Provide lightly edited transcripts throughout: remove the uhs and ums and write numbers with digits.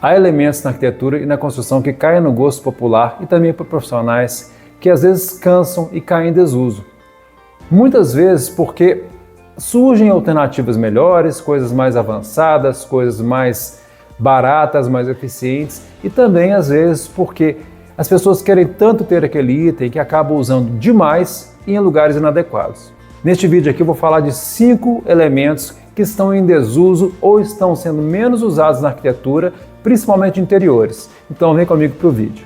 Há elementos na arquitetura e na construção que caem no gosto popular e também para profissionais que às vezes cansam e caem em desuso. Muitas vezes porque surgem alternativas melhores, coisas mais avançadas, coisas mais baratas, mais eficientes, e também às vezes porque as pessoas querem tanto ter aquele item que acabam usando demais e em lugares inadequados. Neste vídeo aqui eu vou falar de 5 elementos que estão em desuso ou estão sendo menos usados na arquitetura, principalmente interiores. Então vem comigo para o vídeo.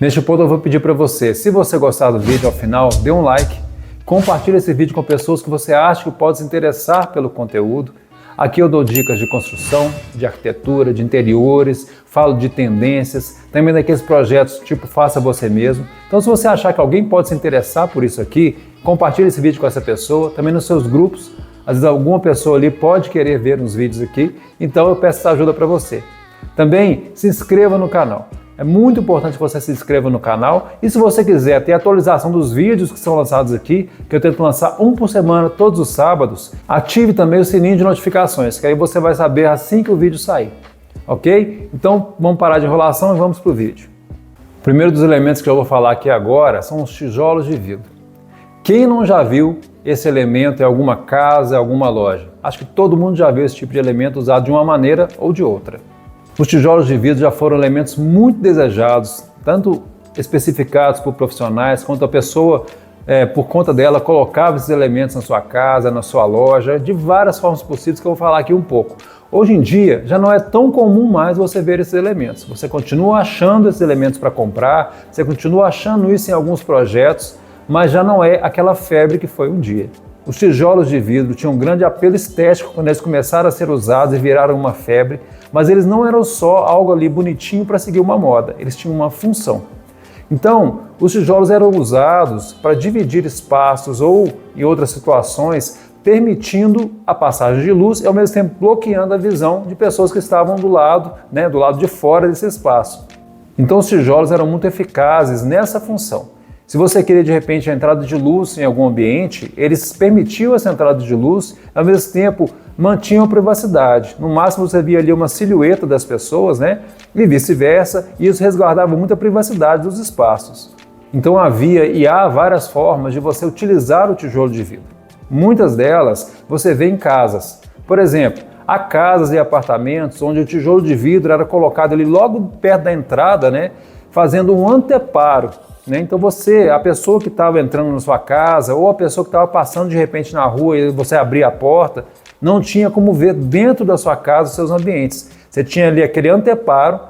Neste ponto eu vou pedir para você, se você gostar do vídeo ao final, dê um like, compartilhe esse vídeo com pessoas que você acha que podem se interessar pelo conteúdo. Aqui eu dou dicas de construção, de arquitetura, de interiores, falo de tendências, também daqueles projetos tipo Faça Você Mesmo. Então se você achar que alguém pode se interessar por isso aqui, compartilhe esse vídeo com essa pessoa, também nos seus grupos. Às vezes alguma pessoa ali pode querer ver uns vídeos aqui, então eu peço essa ajuda para você. Também se inscreva no canal. É muito importante que você se inscreva no canal e se você quiser ter atualização dos vídeos que são lançados aqui, que eu tento lançar um por semana todos os sábados, ative também o sininho de notificações, que aí você vai saber assim que o vídeo sair, ok? Então vamos parar de enrolação e vamos para o vídeo. O primeiro dos elementos que eu vou falar aqui agora são os tijolos de vidro. Quem não já viu esse elemento em alguma casa, em alguma loja? Acho que todo mundo já viu esse tipo de elemento usado de uma maneira ou de outra. Os tijolos de vidro já foram elementos muito desejados, tanto especificados por profissionais, quanto a pessoa, por conta dela, colocava esses elementos na sua casa, na sua loja, de várias formas possíveis que eu vou falar aqui um pouco. Hoje em dia, já não é tão comum mais você ver esses elementos. Você continua achando esses elementos para comprar, você continua achando isso em alguns projetos, mas já não é aquela febre que foi um dia. Os tijolos de vidro tinham um grande apelo estético quando eles começaram a ser usados e viraram uma febre, mas eles não eram só algo ali bonitinho para seguir uma moda, eles tinham uma função. Então, os tijolos eram usados para dividir espaços ou, em outras situações, permitindo a passagem de luz e ao mesmo tempo bloqueando a visão de pessoas que estavam do lado de fora desse espaço. Então, os tijolos eram muito eficazes nessa função. Se você queria de repente a entrada de luz em algum ambiente, eles permitiam essa entrada de luz, ao mesmo tempo mantinham a privacidade. No máximo você via ali uma silhueta das pessoas, e vice-versa, e isso resguardava muito a privacidade dos espaços. Então havia e há várias formas de você utilizar o tijolo de vidro. Muitas delas você vê em casas. Por exemplo, há casas e apartamentos onde o tijolo de vidro era colocado ali logo perto da entrada, fazendo um anteparo. Então a pessoa que estava entrando na sua casa ou a pessoa que estava passando de repente na rua e você abria a porta, não tinha como ver dentro da sua casa os seus ambientes. Você tinha ali aquele anteparo,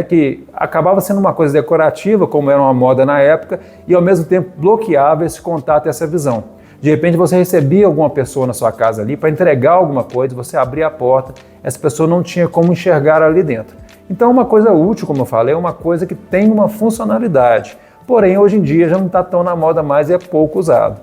que acabava sendo uma coisa decorativa, como era uma moda na época, e ao mesmo tempo bloqueava esse contato e essa visão. De repente você recebia alguma pessoa na sua casa ali para entregar alguma coisa, você abria a porta, essa pessoa não tinha como enxergar ali dentro. Então uma coisa útil, como eu falei, é uma coisa que tem uma funcionalidade. Porém, hoje em dia já não está tão na moda mais e é pouco usado.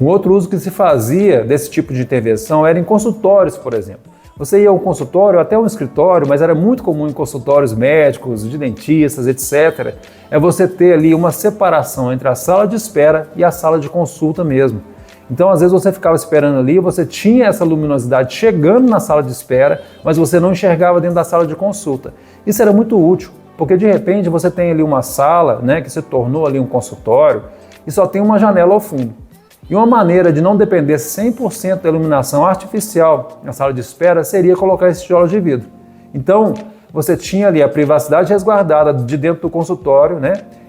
Um outro uso que se fazia desse tipo de intervenção era em consultórios, por exemplo. Você ia a um consultório, até um escritório, mas era muito comum em consultórios médicos, de dentistas, etc. É você ter ali uma separação entre a sala de espera e a sala de consulta mesmo. Então, às vezes você ficava esperando ali, você tinha essa luminosidade chegando na sala de espera, mas você não enxergava dentro da sala de consulta. Isso era muito útil. Porque de repente você tem ali uma sala, que se tornou ali um consultório e só tem uma janela ao fundo. E uma maneira de não depender 100% da iluminação artificial na sala de espera seria colocar esse tijolo de vidro. Então você tinha ali a privacidade resguardada de dentro do consultório,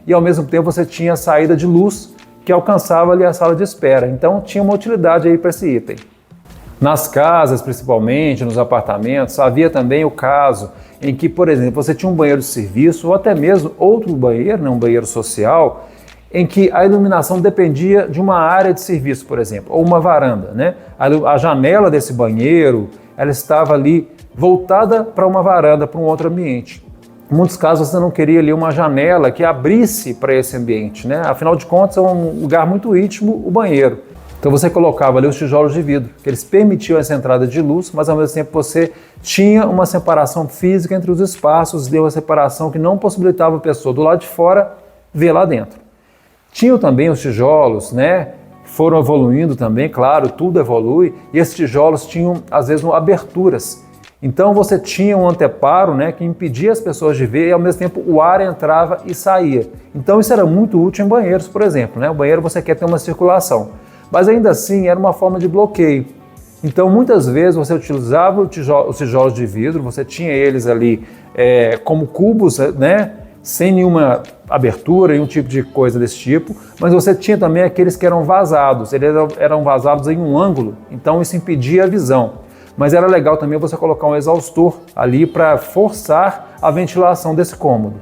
e ao mesmo tempo você tinha a saída de luz que alcançava ali a sala de espera. Então tinha uma utilidade aí para esse item. Nas casas, principalmente, nos apartamentos, havia também o caso em que, por exemplo, você tinha um banheiro de serviço ou até mesmo outro banheiro, um banheiro social, em que a iluminação dependia de uma área de serviço, por exemplo, ou uma varanda. A janela desse banheiro, ela estava ali voltada para uma varanda, para um outro ambiente. Em muitos casos você não queria ali uma janela que abrisse para esse ambiente, Afinal de contas é um lugar muito íntimo, o banheiro. Então você colocava ali os tijolos de vidro, que eles permitiam essa entrada de luz, mas ao mesmo tempo você tinha uma separação física entre os espaços, deu uma separação que não possibilitava a pessoa do lado de fora ver lá dentro. Tinham também os tijolos, né? Foram evoluindo também, claro, tudo evolui, e esses tijolos tinham às vezes aberturas. Então você tinha um anteparo, né, que impedia as pessoas de ver e ao mesmo tempo o ar entrava e saía. Então isso era muito útil em banheiros, por exemplo, né? O banheiro você quer ter uma circulação. Mas ainda assim era uma forma de bloqueio. Então muitas vezes você utilizava os tijolos de vidro, você tinha eles ali como cubos, né, sem nenhuma abertura e um tipo de coisa desse tipo, mas você tinha também aqueles que eram vazados, eles eram vazados em um ângulo, então isso impedia a visão. Mas era legal também você colocar um exaustor ali para forçar a ventilação desse cômodo.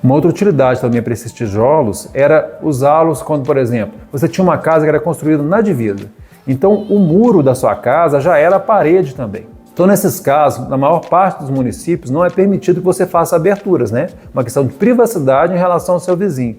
Uma outra utilidade também para esses tijolos era usá-los quando, por exemplo, você tinha uma casa que era construída na divisa. Então o muro da sua casa já era a parede também. Então nesses casos, na maior parte dos municípios, não é permitido que você faça aberturas, né? Uma questão de privacidade em relação ao seu vizinho.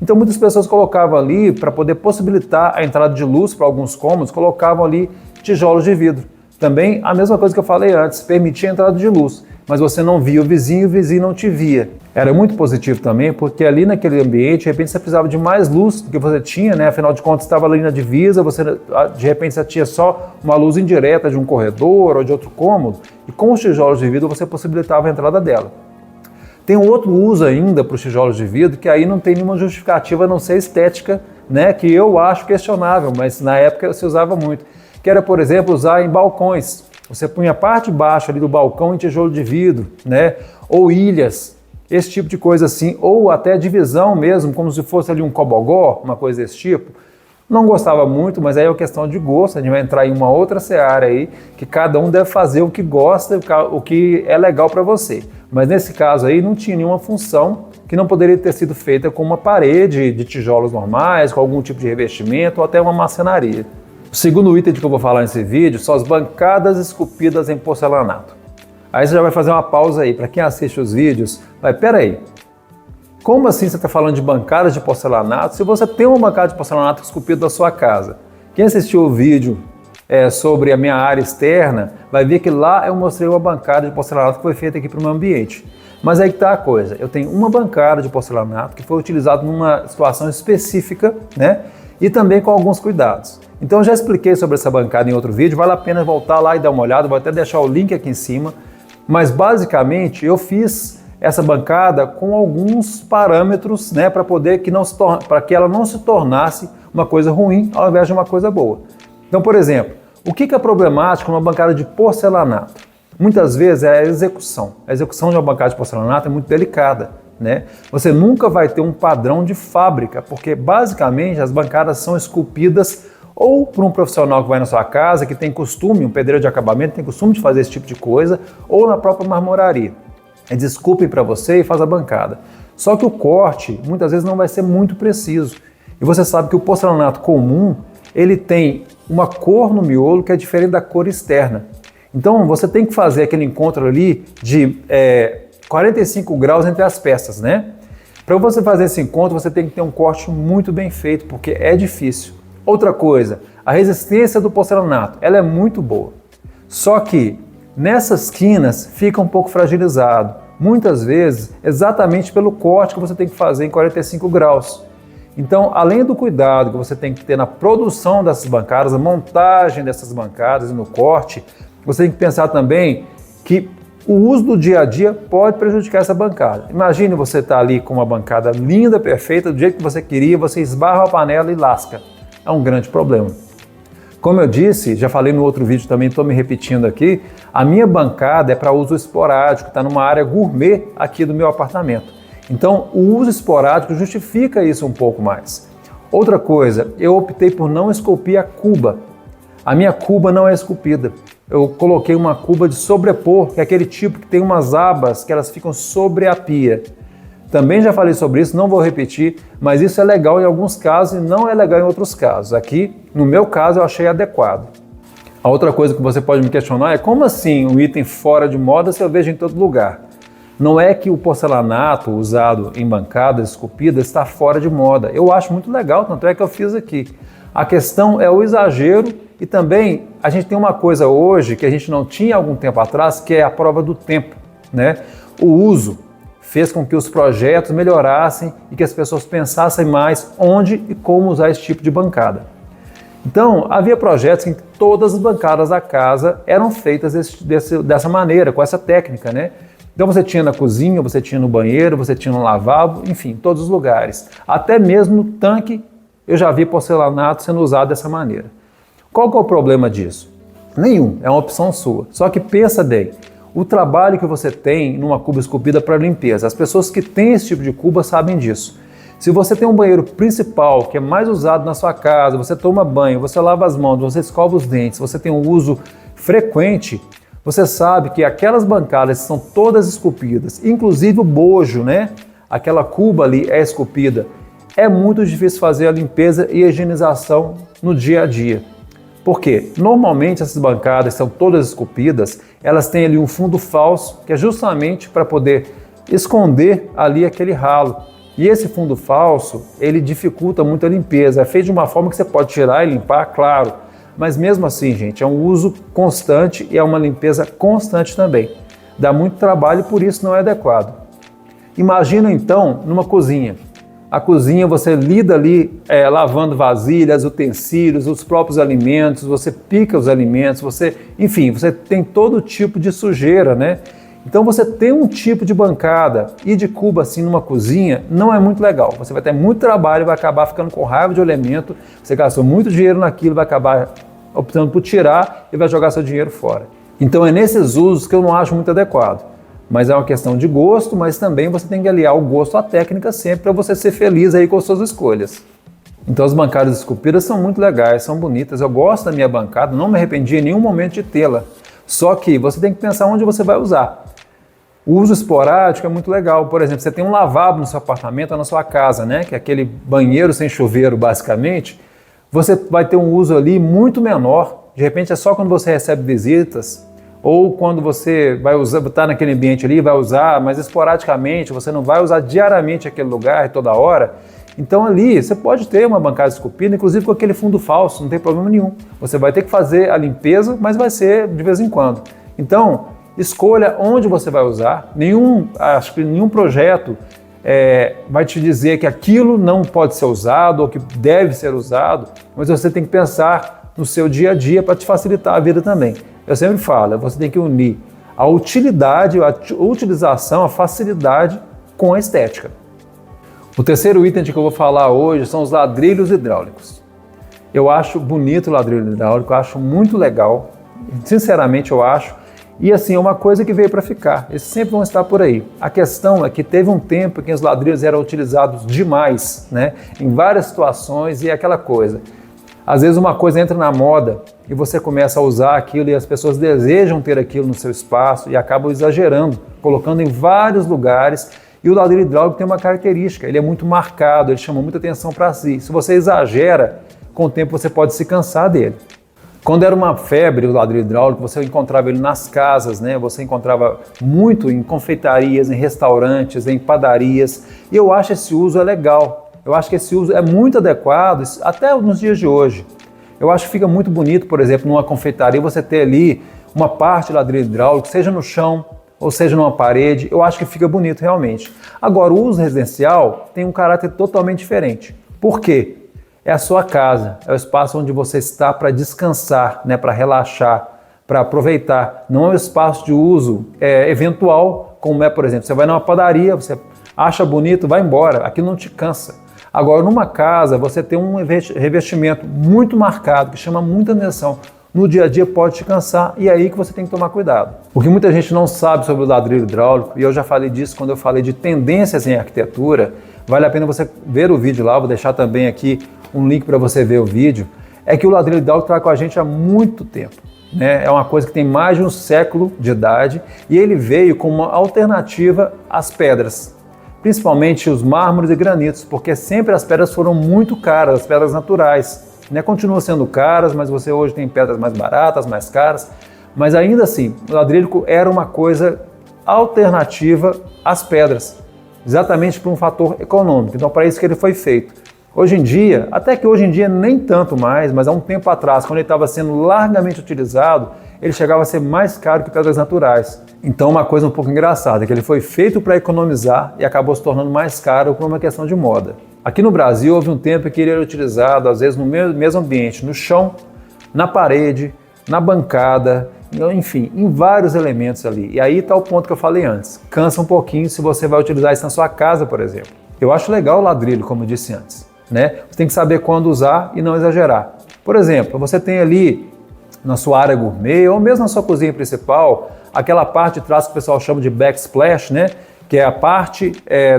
Então muitas pessoas colocavam ali, para poder possibilitar a entrada de luz para alguns cômodos, colocavam ali tijolos de vidro. Também a mesma coisa que eu falei antes, permitia a entrada de luz, mas você não via o vizinho não te via. Era muito positivo também, porque ali naquele ambiente, de repente você precisava de mais luz do que você tinha, né? Afinal de contas estava ali na divisa, você de repente você tinha só uma luz indireta de um corredor ou de outro cômodo, e com os tijolos de vidro você possibilitava a entrada dela. Tem um outro uso ainda para os tijolos de vidro, que aí não tem nenhuma justificativa a não ser estética, né? Que eu acho questionável, mas na época se usava muito. Que era, por exemplo, usar em balcões. Você punha a parte de baixo ali do balcão em tijolo de vidro, né? Ou ilhas, esse tipo de coisa assim, ou até divisão mesmo, como se fosse ali um cobogó, uma coisa desse tipo. Não gostava muito, mas aí é uma questão de gosto, a gente vai entrar em uma outra seara aí, que cada um deve fazer o que gosta, o que é legal para você. Mas nesse caso aí não tinha nenhuma função que não poderia ter sido feita com uma parede de tijolos normais, com algum tipo de revestimento ou até uma marcenaria. O segundo item que eu vou falar nesse vídeo são as bancadas esculpidas em porcelanato. Aí você já vai fazer uma pausa aí, para quem assiste os vídeos, peraí, como assim você está falando de bancadas de porcelanato se você tem uma bancada de porcelanato esculpida na sua casa? Quem assistiu o vídeo sobre a minha área externa, vai ver que lá eu mostrei uma bancada de porcelanato que foi feita aqui para o meu ambiente. Mas aí que está a coisa, eu tenho uma bancada de porcelanato que foi utilizada numa situação específica, né? E também com alguns cuidados. Então eu já expliquei sobre essa bancada em outro vídeo, vale a pena voltar lá e dar uma olhada, vou até deixar o link aqui em cima. Mas basicamente eu fiz essa bancada com alguns parâmetros, né, para que ela não se tornasse uma coisa ruim ao invés de uma coisa boa. Então, por exemplo, o que é problemático numa bancada de porcelanato? Muitas vezes é a execução. A execução de uma bancada de porcelanato é muito delicada, né? Você nunca vai ter um padrão de fábrica, porque basicamente as bancadas são esculpidas ou por um profissional que vai na sua casa, que tem costume, um pedreiro de acabamento tem costume de fazer esse tipo de coisa, ou na própria marmoraria. Eles esculpem para você e faz a bancada. Só que o corte muitas vezes não vai ser muito preciso. E você sabe que o porcelanato comum, ele tem uma cor no miolo que é diferente da cor externa. Então você tem que fazer aquele encontro ali de 45 graus entre as peças, né? Para você fazer esse encontro, você tem que ter um corte muito bem feito, porque é difícil. Outra coisa, a resistência do porcelanato, ela é muito boa. Só que nessas quinas fica um pouco fragilizado. Muitas vezes, exatamente pelo corte que você tem que fazer em 45 graus. Então, além do cuidado que você tem que ter na produção dessas bancadas, a montagem dessas bancadas e no corte, você tem que pensar também que o uso do dia a dia pode prejudicar essa bancada. Imagine você estar ali com uma bancada linda, perfeita, do jeito que você queria, você esbarra a panela e lasca. É um grande problema. Como eu disse, já falei no outro vídeo também, estou me repetindo aqui, a minha bancada é para uso esporádico, está numa área gourmet aqui do meu apartamento. Então, o uso esporádico justifica isso um pouco mais. Outra coisa, eu optei por não esculpir a cuba. A minha cuba não é esculpida. Eu coloquei uma cuba de sobrepor, que é aquele tipo que tem umas abas que elas ficam sobre a pia. Também já falei sobre isso, não vou repetir, mas isso é legal em alguns casos e não é legal em outros casos. Aqui, no meu caso, eu achei adequado. A outra coisa que você pode me questionar é como assim um item fora de moda se eu vejo em todo lugar? Não é que o porcelanato usado em bancadas esculpidas está fora de moda. Eu acho muito legal, tanto é que eu fiz aqui. A questão é o exagero e também a gente tem uma coisa hoje que a gente não tinha há algum tempo atrás, que é a prova do tempo, né? O uso fez com que os projetos melhorassem e que as pessoas pensassem mais onde e como usar esse tipo de bancada. Então, havia projetos em que todas as bancadas da casa eram feitas dessa maneira, com essa técnica, né? Então você tinha na cozinha, você tinha no banheiro, você tinha no lavabo, enfim, todos os lugares. Até mesmo no tanque eu já vi porcelanato sendo usado dessa maneira. Qual que é o problema disso? Nenhum, é uma opção sua. Só que pensa bem, o trabalho que você tem numa cuba esculpida para limpeza, as pessoas que têm esse tipo de cuba sabem disso. Se você tem um banheiro principal, que é mais usado na sua casa, você toma banho, você lava as mãos, você escova os dentes, você tem um uso frequente, você sabe que aquelas bancadas são todas esculpidas, inclusive o bojo, né? Aquela cuba ali é esculpida. É muito difícil fazer a limpeza e a higienização no dia a dia. Por quê? Normalmente essas bancadas são todas esculpidas, elas têm ali um fundo falso, que é justamente para poder esconder ali aquele ralo. E esse fundo falso, ele dificulta muito a limpeza. É feito de uma forma que você pode tirar e limpar, claro. Mas mesmo assim, gente, é um uso constante e é uma limpeza constante também. Dá muito trabalho e por isso não é adequado. Imagina então numa cozinha. A cozinha você lida ali lavando vasilhas, utensílios, os próprios alimentos, você pica os alimentos, enfim, você tem todo tipo de sujeira, né? Então você ter um tipo de bancada e de cuba assim numa cozinha não é muito legal. Você vai ter muito trabalho, vai acabar ficando com raiva de elemento, você gastou muito dinheiro naquilo, vai acabar optando por tirar e vai jogar seu dinheiro fora. Então é nesses usos que eu não acho muito adequado. Mas é uma questão de gosto, mas também você tem que aliar o gosto à técnica sempre para você ser feliz aí com as suas escolhas. Então as bancadas esculpidas são muito legais, são bonitas. Eu gosto da minha bancada, não me arrependi em nenhum momento de tê-la. Só que você tem que pensar onde você vai usar. O uso esporádico é muito legal. Por exemplo, você tem um lavabo no seu apartamento ou na sua casa, né? Que é aquele banheiro sem chuveiro, basicamente. Você vai ter um uso ali muito menor. De repente é só quando você recebe visitas ou quando você vai usar, está naquele ambiente ali, vai usar, mas esporadicamente, você não vai usar diariamente aquele lugar toda hora. Então ali você pode ter uma bancada esculpida, inclusive com aquele fundo falso, não tem problema nenhum. Você vai ter que fazer a limpeza, mas vai ser de vez em quando. Então, escolha onde você vai usar. Acho que nenhum projeto vai te dizer que aquilo não pode ser usado ou que deve ser usado, mas você tem que pensar no seu dia a dia para te facilitar a vida também. Eu sempre falo, você tem que unir a utilidade, a utilização, a facilidade com a estética. O terceiro item de que eu vou falar hoje são os ladrilhos hidráulicos. Eu acho bonito o ladrilho hidráulico, eu acho muito legal, sinceramente eu acho. E assim, é uma coisa que veio para ficar, eles sempre vão estar por aí. A questão é que teve um tempo que os ladrilhos eram utilizados demais, né? Em várias situações e é aquela coisa. Às vezes uma coisa entra na moda e você começa a usar aquilo e as pessoas desejam ter aquilo no seu espaço e acabam exagerando, colocando em vários lugares. E o ladrilho hidráulico tem uma característica, ele é muito marcado, ele chama muita atenção para si. Se você exagera, com o tempo você pode se cansar dele. Quando era uma febre o ladrilho hidráulico, você encontrava ele nas casas, né? Você encontrava muito em confeitarias, em restaurantes, em padarias. E eu acho esse uso legal. Eu acho que esse uso é muito adequado, até nos dias de hoje. Eu acho que fica muito bonito, por exemplo, numa confeitaria, você ter ali uma parte de ladrilho hidráulico, seja no chão ou seja numa parede. Eu acho que fica bonito realmente. Agora, o uso residencial tem um caráter totalmente diferente. Por quê? É a sua casa, é o espaço onde você está para descansar, né, para relaxar, para aproveitar. Não é um espaço de uso eventual, como é, por exemplo, você vai numa padaria, você acha bonito, vai embora, aquilo não te cansa. Agora, numa casa, você tem um revestimento muito marcado, que chama muita atenção. No dia a dia pode te cansar e é aí que você tem que tomar cuidado. O que muita gente não sabe sobre o ladrilho hidráulico, e eu já falei disso quando eu falei de tendências em arquitetura, vale a pena você ver o vídeo lá, vou deixar também aqui um link para você ver o vídeo, é que o ladrilho hidráulico está com a gente há muito tempo. Né? É uma coisa que tem mais de um século de idade e ele veio como uma alternativa às pedras, principalmente os mármores e granitos, porque sempre as pedras foram muito caras, as pedras naturais. Né? Continuam sendo caras, mas você hoje tem pedras mais baratas, mais caras, mas ainda assim, o ladrilho era uma coisa alternativa às pedras, exatamente por um fator econômico. Então, para isso que ele foi feito. Hoje em dia, até que hoje em dia nem tanto mais, mas há um tempo atrás, quando ele estava sendo largamente utilizado, ele chegava a ser mais caro que pedras naturais. Então uma coisa um pouco engraçada, é que ele foi feito para economizar e acabou se tornando mais caro por uma questão de moda. Aqui no Brasil houve um tempo que ele era utilizado, às vezes no mesmo ambiente, no chão, na parede, na bancada, enfim, em vários elementos ali. E aí está o ponto que eu falei antes, cansa um pouquinho se você vai utilizar isso na sua casa, por exemplo. Eu acho legal o ladrilho, como eu disse antes, né? Você tem que saber quando usar e não exagerar. Por exemplo, você tem ali na sua área gourmet ou mesmo na sua cozinha principal, aquela parte de trás que o pessoal chama de backsplash, né? Que é a parte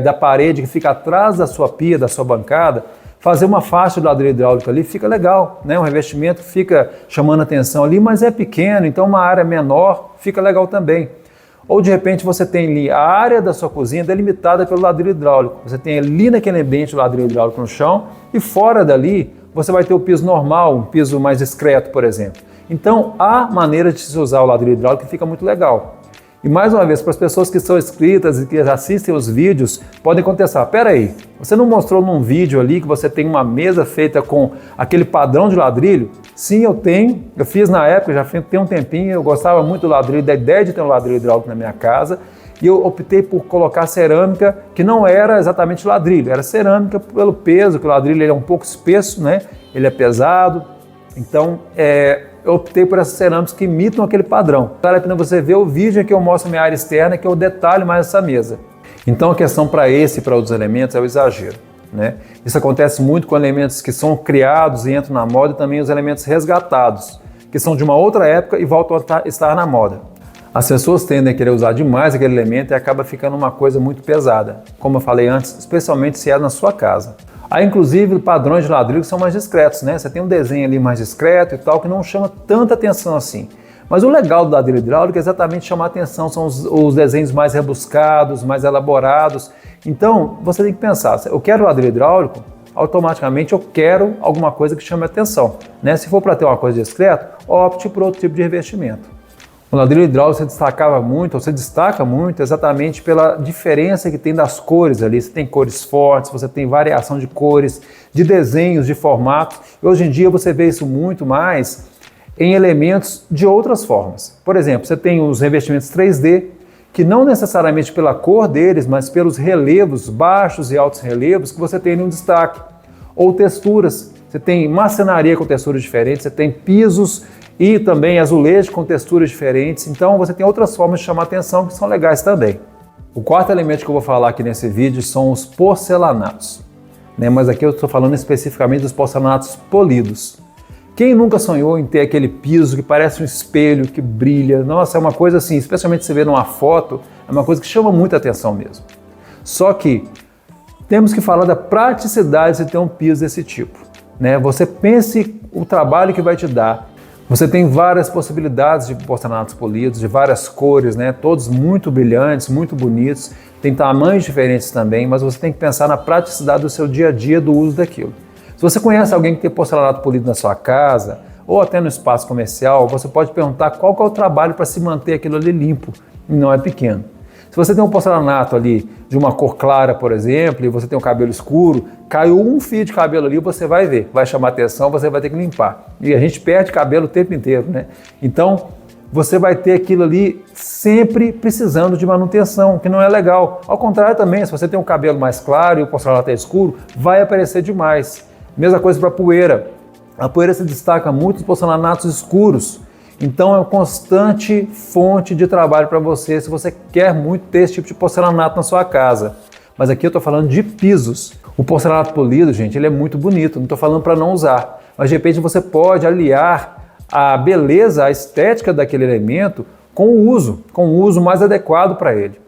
da parede que fica atrás da sua pia, da sua bancada. Fazer uma faixa de ladrilho hidráulico ali fica legal, né? Um revestimento fica chamando atenção ali, mas é pequeno, então uma área menor fica legal também. Ou de repente você tem ali a área da sua cozinha delimitada pelo ladrilho hidráulico. Você tem ali naquele ambiente o ladrilho hidráulico no chão e fora dali você vai ter o piso normal, um piso mais discreto, por exemplo. Então há maneira de se usar o ladrilho hidráulico que fica muito legal. E mais uma vez, para as pessoas que são inscritas e que assistem os vídeos, podem contestar, peraí, você não mostrou num vídeo ali que você tem uma mesa feita com aquele padrão de ladrilho? Sim, eu tenho, eu fiz na época, já tem um tempinho, eu gostava muito do ladrilho, da ideia de ter um ladrilho hidráulico na minha casa, e eu optei por colocar cerâmica, que não era exatamente ladrilho, era cerâmica pelo peso, que o ladrilho ele é um pouco espesso, né? Ele é pesado, então eu optei por essas cerâmicas que imitam aquele padrão. Vale a pena você ver o vídeo em que eu mostro minha área externa, que eu detalho mais essa mesa. Então a questão para esse e para outros elementos é o exagero, né? Isso acontece muito com elementos que são criados e entram na moda e também os elementos resgatados, que são de uma outra época e voltam a estar na moda. As pessoas tendem a querer usar demais aquele elemento e acaba ficando uma coisa muito pesada, como eu falei antes, especialmente se é na sua casa. Há inclusive padrões de ladrilho que são mais discretos, né? Você tem um desenho ali mais discreto e tal, que não chama tanta atenção assim. Mas o legal do ladrilho hidráulico é exatamente chamar atenção, são os desenhos mais rebuscados, mais elaborados. Então, você tem que pensar, eu quero ladrilho hidráulico, automaticamente eu quero alguma coisa que chame atenção, né? Se for para ter uma coisa discreta, opte por outro tipo de revestimento. O ladrilho hidráulico se destaca muito exatamente pela diferença que tem das cores ali. Você tem cores fortes, você tem variação de cores, de desenhos, de formatos. E hoje em dia você vê isso muito mais em elementos de outras formas. Por exemplo, você tem os revestimentos 3D, que não necessariamente pela cor deles, mas pelos relevos, baixos e altos relevos, que você tem um destaque. Ou texturas. Você tem marcenaria com texturas diferentes, você tem pisos e também azulejos com texturas diferentes, então você tem outras formas de chamar atenção que são legais também. O quarto elemento que eu vou falar aqui nesse vídeo são os porcelanatos, né? Mas aqui eu estou falando especificamente dos porcelanatos polidos. Quem nunca sonhou em ter aquele piso que parece um espelho, que brilha? Nossa, é uma coisa assim, especialmente se você vê numa foto, é uma coisa que chama muita atenção mesmo. Só que temos que falar da praticidade de ter um piso desse tipo, né? Você pense o trabalho que vai te dar. Você tem várias possibilidades de porcelanatos polidos, de várias cores, né? Todos muito brilhantes, muito bonitos, tem tamanhos diferentes também, mas você tem que pensar na praticidade do seu dia a dia do uso daquilo. Se você conhece alguém que tem porcelanato polido na sua casa, ou até no espaço comercial, você pode perguntar qual que é o trabalho para se manter aquilo ali limpo, e não é pequeno. Se você tem um porcelanato ali de uma cor clara, por exemplo, e você tem um cabelo escuro, caiu um fio de cabelo ali, você vai ver, vai chamar atenção, você vai ter que limpar. E a gente perde cabelo o tempo inteiro, né? Então, você vai ter aquilo ali sempre precisando de manutenção, que não é legal. Ao contrário também, se você tem um cabelo mais claro e o porcelanato é escuro, vai aparecer demais. Mesma coisa para a poeira. A poeira se destaca muito nos porcelanatos escuros. Então é uma constante fonte de trabalho para você se você quer muito ter esse tipo de porcelanato na sua casa. Mas aqui eu estou falando de pisos. O porcelanato polido, gente, ele é muito bonito, não estou falando para não usar. Mas de repente você pode aliar a beleza, a estética daquele elemento com o uso mais adequado para ele.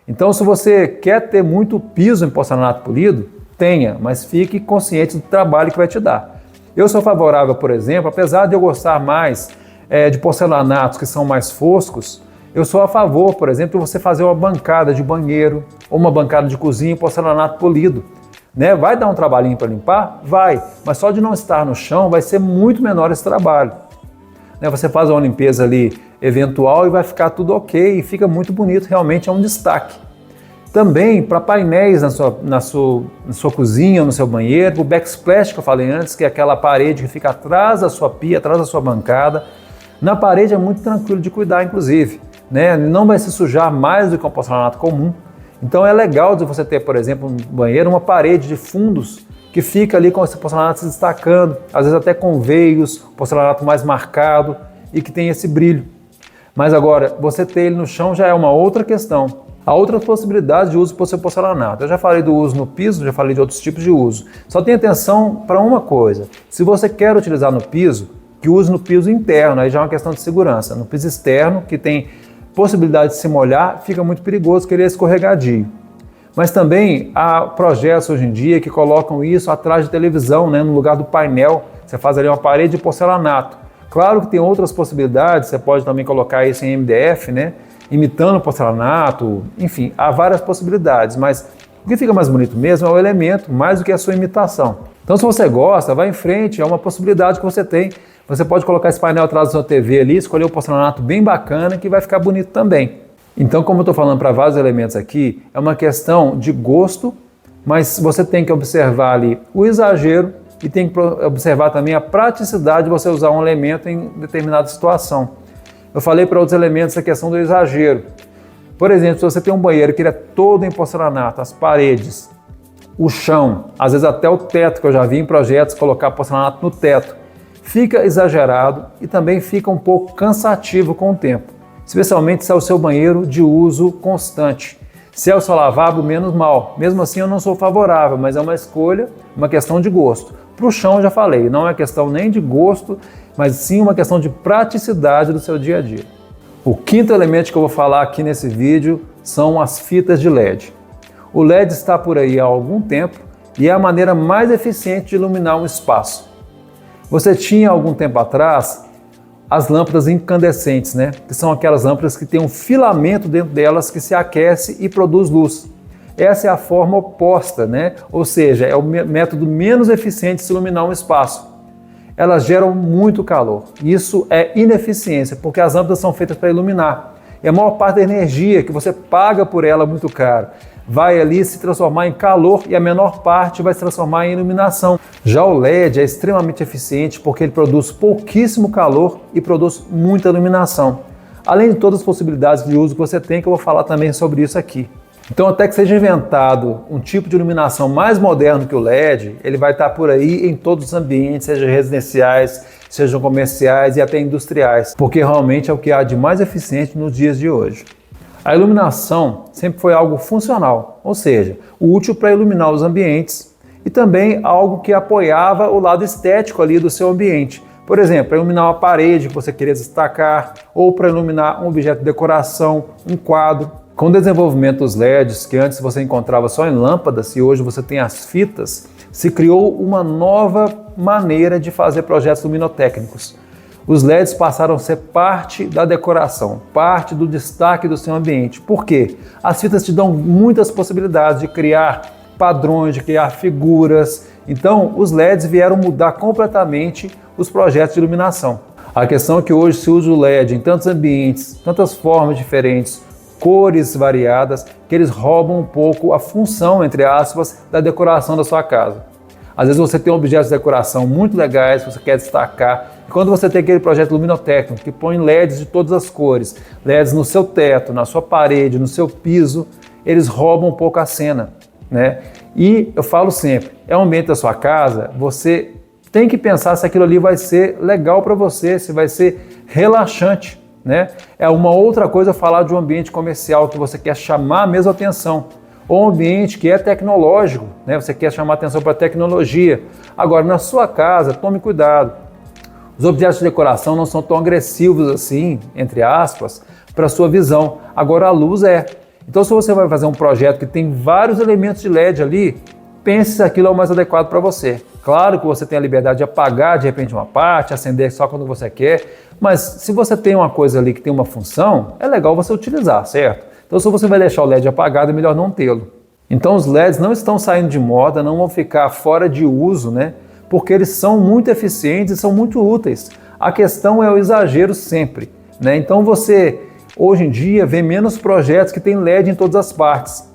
Então se você quer ter muito piso em porcelanato polido, tenha, mas fique consciente do trabalho que vai te dar. Eu sou favorável, por exemplo, apesar de eu gostar mais de porcelanatos que são mais foscos, eu sou a favor, por exemplo, de você fazer uma bancada de banheiro ou uma bancada de cozinha em porcelanato polido. Né? Vai dar um trabalhinho para limpar? Vai, mas só de não estar no chão vai ser muito menor esse trabalho. Né? Você faz uma limpeza ali eventual e vai ficar tudo ok e fica muito bonito, realmente é um destaque. Também para painéis na sua cozinha, no seu banheiro, o backsplash que eu falei antes, que é aquela parede que fica atrás da sua pia, atrás da sua bancada. Na parede é muito tranquilo de cuidar, inclusive, né? Não vai se sujar mais do que um porcelanato comum. Então é legal de você ter, por exemplo, no banheiro, uma parede de fundos que fica ali com esse porcelanato se destacando, às vezes até com veios, porcelanato mais marcado e que tem esse brilho. Mas agora, você ter ele no chão já é uma outra questão. Há outras possibilidades de uso para o seu porcelanato. Eu já falei do uso no piso, já falei de outros tipos de uso. Só tenha atenção para uma coisa. Se você quer utilizar no piso, que use no piso interno, aí já é uma questão de segurança. No piso externo, que tem possibilidade de se molhar, fica muito perigoso, que ele é escorregadio. Mas também há projetos hoje em dia que colocam isso atrás de televisão, né, no lugar do painel. Você faz ali uma parede de porcelanato. Claro que tem outras possibilidades, você pode também colocar isso em MDF, né, imitando porcelanato, enfim, há várias possibilidades, mas o que fica mais bonito mesmo é o elemento, mais do que a sua imitação. Então, se você gosta, vá em frente, é uma possibilidade que você tem. Você pode colocar esse painel atrás da sua TV ali, escolher um porcelanato bem bacana que vai ficar bonito também. Então, como eu estou falando para vários elementos aqui, é uma questão de gosto, mas você tem que observar ali o exagero e tem que observar também a praticidade de você usar um elemento em determinada situação. Eu falei para outros elementos a questão do exagero. Por exemplo, se você tem um banheiro que ele é todo em porcelanato, as paredes, o chão, às vezes até o teto, que eu já vi em projetos colocar porcelanato no teto, fica exagerado e também fica um pouco cansativo com o tempo, especialmente se é o seu banheiro de uso constante. Se é o seu lavabo, menos mal. Mesmo assim, eu não sou favorável, mas é uma escolha, uma questão de gosto. Para o chão, eu já falei, não é questão nem de gosto, mas sim uma questão de praticidade do seu dia a dia. O quinto elemento que eu vou falar aqui nesse vídeo são as fitas de LED. O LED está por aí há algum tempo e é a maneira mais eficiente de iluminar um espaço. Você tinha algum tempo atrás as lâmpadas incandescentes, né? Que são aquelas lâmpadas que têm um filamento dentro delas que se aquece e produz luz. Essa é a forma oposta, né? Ou seja, é o método menos eficiente de se iluminar um espaço. Elas geram muito calor. Isso é ineficiência, porque as lâmpadas são feitas para iluminar. E a maior parte da energia que você paga por ela muito caro vai ali se transformar em calor e a menor parte vai se transformar em iluminação. Já o LED é extremamente eficiente porque ele produz pouquíssimo calor e produz muita iluminação. Além de todas as possibilidades de uso que você tem, que eu vou falar também sobre isso aqui. Então, até que seja inventado um tipo de iluminação mais moderno que o LED, ele vai estar por aí em todos os ambientes, sejam residenciais, sejam comerciais e até industriais, porque realmente é o que há de mais eficiente nos dias de hoje. A iluminação sempre foi algo funcional, ou seja, útil para iluminar os ambientes e também algo que apoiava o lado estético ali do seu ambiente. Por exemplo, para iluminar uma parede que você queria destacar ou para iluminar um objeto de decoração, um quadro. Com o desenvolvimento dos LEDs, que antes você encontrava só em lâmpadas e hoje você tem as fitas, se criou uma nova maneira de fazer projetos luminotécnicos. Os LEDs passaram a ser parte da decoração, parte do destaque do seu ambiente. Por quê? As fitas te dão muitas possibilidades de criar padrões, de criar figuras. Então, os LEDs vieram mudar completamente os projetos de iluminação. A questão é que hoje se usa o LED em tantos ambientes, tantas formas diferentes, cores variadas, que eles roubam um pouco a função, entre aspas, da decoração da sua casa. Às vezes você tem objetos de decoração muito legais que você quer destacar, e quando você tem aquele projeto luminotécnico que põe LEDs de todas as cores, LEDs no seu teto, na sua parede, no seu piso, eles roubam um pouco a cena, né? E eu falo sempre, é o ambiente da sua casa, você tem que pensar se aquilo ali vai ser legal para você, se vai ser relaxante, né? É uma outra coisa falar de um ambiente comercial que você quer chamar a mesma atenção, ou um ambiente que é tecnológico, né? Você quer chamar atenção para a tecnologia. Agora, na sua casa, tome cuidado. Os objetos de decoração não são tão agressivos assim, entre aspas, para a sua visão. Agora, a luz é. Então, se você vai fazer um projeto que tem vários elementos de LED ali, pense se aquilo é o mais adequado para você. Claro que você tem a liberdade de apagar de repente uma parte, acender só quando você quer, mas se você tem uma coisa ali que tem uma função, é legal você utilizar, certo? Então, se você vai deixar o LED apagado, é melhor não tê-lo. Então, os LEDs não estão saindo de moda, não vão ficar fora de uso, né? Porque eles são muito eficientes e são muito úteis. A questão é o exagero sempre, né? Então, você, hoje em dia, vê menos projetos que tem LED em todas as partes.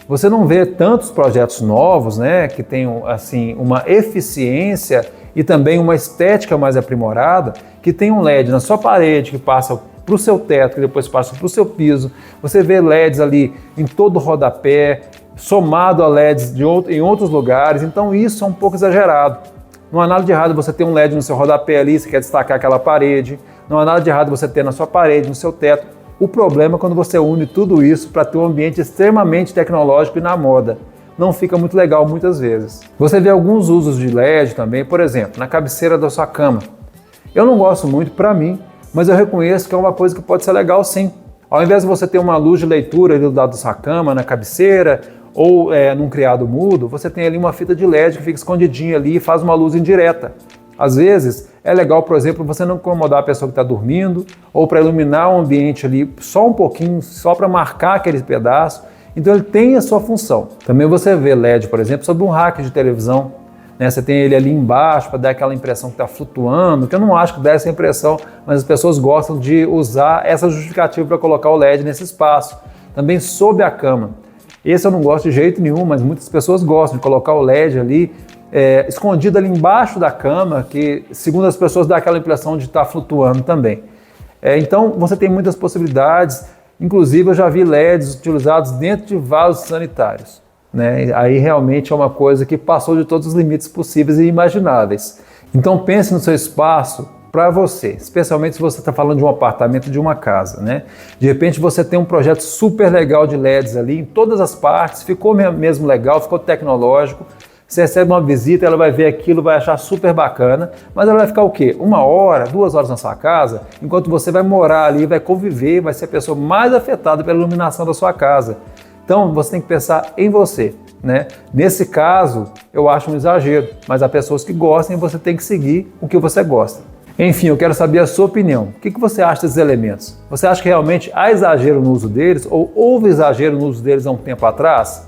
Você não vê tantos projetos novos, né, que tenham assim uma eficiência e também uma estética mais aprimorada, que tem um LED na sua parede, que passa para o seu teto, que depois passa para o seu piso. Você vê LEDs ali em todo o rodapé, somado a LEDs em outros lugares, então isso é um pouco exagerado. Não há nada de errado você ter um LED no seu rodapé ali, você quer destacar aquela parede, não há nada de errado você ter na sua parede, no seu teto. O problema é quando você une tudo isso para ter um ambiente extremamente tecnológico e na moda. Não fica muito legal muitas vezes. Você vê alguns usos de LED também, por exemplo, na cabeceira da sua cama. Eu não gosto muito para mim, mas eu reconheço que é uma coisa que pode ser legal sim. Ao invés de você ter uma luz de leitura ali do lado da sua cama, na cabeceira, ou num criado mudo, você tem ali uma fita de LED que fica escondidinha ali e faz uma luz indireta. Às vezes é legal, por exemplo, você não incomodar a pessoa que está dormindo, ou para iluminar o ambiente ali só um pouquinho, só para marcar aquele pedaço. Então ele tem a sua função. Também você vê LED, por exemplo, sobre um rack de televisão. Né? Você tem ele ali embaixo para dar aquela impressão que está flutuando, que eu não acho que dá essa impressão, mas as pessoas gostam de usar essa justificativa para colocar o LED nesse espaço. Também sob a cama. Esse eu não gosto de jeito nenhum, mas muitas pessoas gostam de colocar o LED ali escondido ali embaixo da cama, que segundo as pessoas dá aquela impressão de estar flutuando também. Então você tem muitas possibilidades, inclusive eu já vi LEDs utilizados dentro de vasos sanitários. Né? Aí realmente é uma coisa que passou de todos os limites possíveis e imagináveis. Então pense no seu espaço para você, especialmente se você está falando de um apartamento, de uma casa, né? De repente você tem um projeto super legal de LEDs ali em todas as partes, ficou mesmo legal, ficou tecnológico. Você recebe uma visita, ela vai ver aquilo, vai achar super bacana, mas ela vai ficar o quê? 1 hora, 2 horas na sua casa, enquanto você vai morar ali, vai conviver, vai ser a pessoa mais afetada pela iluminação da sua casa. Então você tem que pensar em você, né? Nesse caso, eu acho um exagero, mas há pessoas que gostam e você tem que seguir o que você gosta. Enfim, eu quero saber a sua opinião. O que você acha desses elementos? Você acha que realmente há exagero no uso deles ou houve exagero no uso deles há um tempo atrás?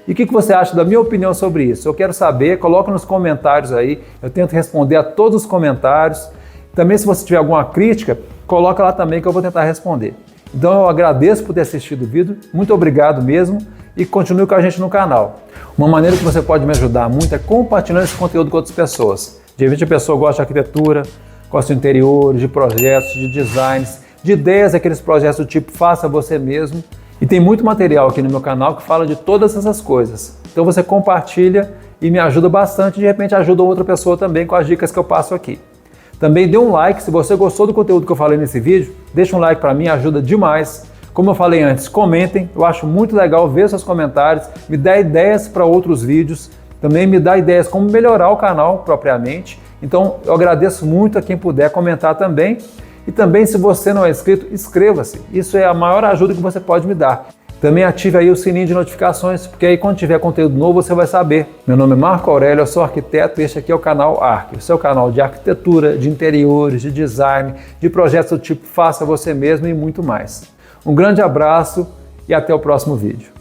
E o que você acha da minha opinião sobre isso? Eu quero saber, coloca nos comentários aí, eu tento responder a todos os comentários. Também se você tiver alguma crítica, coloca lá também que eu vou tentar responder. Então eu agradeço por ter assistido o vídeo, muito obrigado mesmo e continue com a gente no canal. Uma maneira que você pode me ajudar muito é compartilhando esse conteúdo com outras pessoas. De repente a pessoa gosta de arquitetura, gosta de interiores, de projetos, de designs, de ideias, aqueles projetos do tipo faça você mesmo. E tem muito material aqui no meu canal que fala de todas essas coisas. Então você compartilha e me ajuda bastante, de repente ajuda outra pessoa também com as dicas que eu passo aqui. Também dê um like, se você gostou do conteúdo que eu falei nesse vídeo, deixa um like para mim, ajuda demais. Como eu falei antes, comentem, eu acho muito legal ver seus comentários, me dá ideias para outros vídeos, também me dá ideias como melhorar o canal propriamente. Então eu agradeço muito a quem puder comentar também. E também, se você não é inscrito, inscreva-se. Isso é a maior ajuda que você pode me dar. Também ative aí o sininho de notificações, porque aí quando tiver conteúdo novo você vai saber. Meu nome é Marco Aurélio, eu sou arquiteto e este aqui é o canal Arque, o seu canal de arquitetura, de interiores, de design, de projetos do tipo faça você mesmo e muito mais. Um grande abraço e até o próximo vídeo.